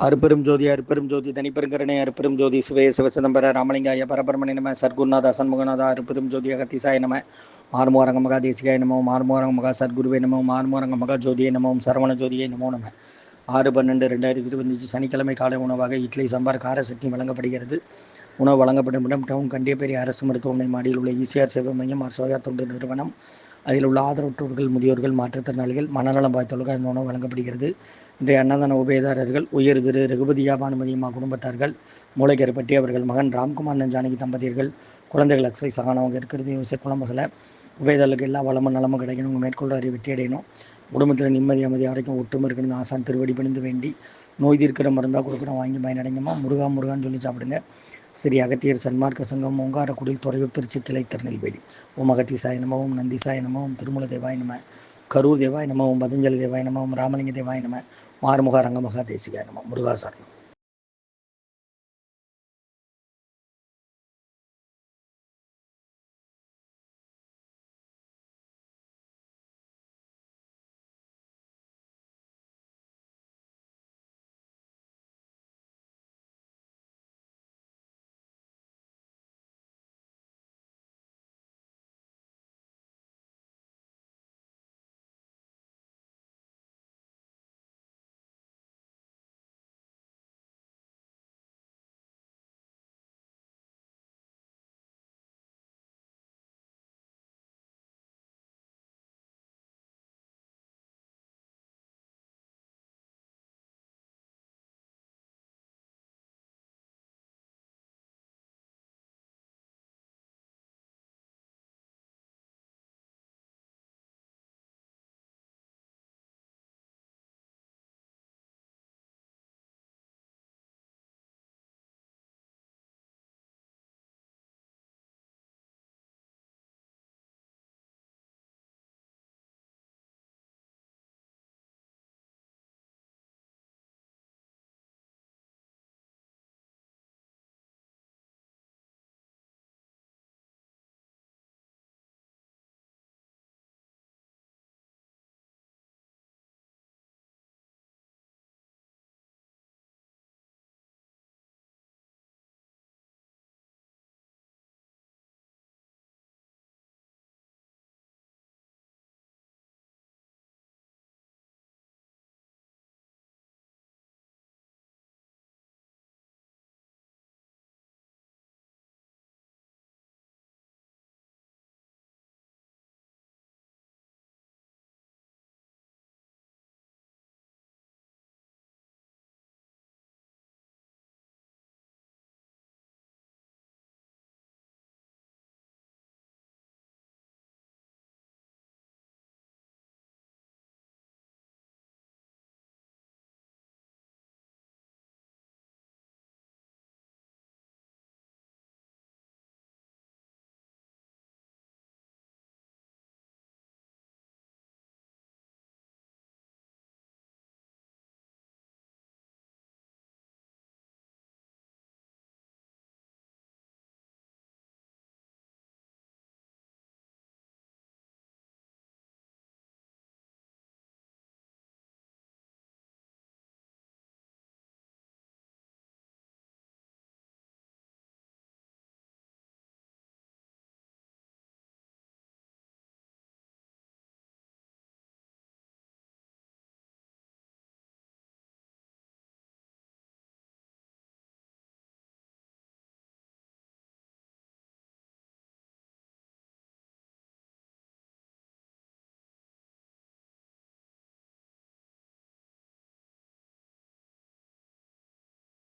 அருப்பெரும் ஜோதி அருப்பெரும் ஜோதி தனிப்பெருங்கருணை அருப்பெரும் ஜோதி சிவய சிவசிதம்பர ராமலிங்காய பரபரமணி நம சர்க்குருநாத சண்முகநாதா அருப்பெரும் ஜோதி அகத்திசாய நம மார்மோரங்க மகா தேசிகாய நமோ மார்மோரங்க மகா சர்க்குருவே நமோ மார்மோரங்க மகா ஜோதியை நமோ சரவண ஜோதியை நமோ நம 6/12/2025 சனிக்கிழமை காலை உணவாக இட்லி சாம்பார் கார சட்னி வழங்கப்படுகிறது. உணவு வழங்கப்படும் இடம் டவுன் கண்டியப்பேரி அரசு மருத்துவமனை மாடியில் உள்ள ஈசிஆர் சேவை மையம் சோயா தொண்டு நிறுவனம். அதில் உள்ள ஆதரவற்றோர்கள், முதியோர்கள், மாற்றுத்திறனாளிகள், மனநலம் பாதித்தவர்களுக்கு அந்த உணவு வழங்கப்படுகிறது. இன்றைய அன்னதான உபயதாரர்கள் உயர் திரு ரகுபதியா பானுமதியம்மா குடும்பத்தார்கள், மூளைக்கருப்பட்டி அவர்கள் மகன் ராம்குமார் ஜானகி தம்பதியர்கள், குழந்தைகள் அக்ஸை சகான் அவங்க இருக்கிறது யூசப் குழம்பசில். உபயதாரர்களுக்கு எல்லா வளமும் நலமும் கிடைக்கணும், உங்கள் மேற்கொள்ள அறிவு வெற்றி அடையணும், குடும்பத்தில் நிம்மதி அமைதி ஆரோக்கியம் ஒற்றுமை இருக்கணும்னு ஆசான் திருவடி பணிந்து வேண்டி, நோய் தீர்க்கிற மருந்தாக கொடுக்குறோம், வாங்கி பயனடைங்கம்மா. முருகான்னு சொல்லி சாப்பிடுங்க. ஸ்ரீ அகத்தியர் சன்மார்க்க சங்கம் ஓங்காரக்குடில் துறையூர் திருச்சி கிளை திருநெல்வேலி. ஓம் அகத்திசாய நம, ஓம் நந்திசாய நம, ஓம் திருமூல தேவாய நம, கரூர் தேவாய நம, ஓம் பதஞ்சலி தேவாய நம, ஓம் ராமலிங்க தேவாய நம, மாறுமுக ரங்கமகா தேசிகாய நம. முருகாசரணம்.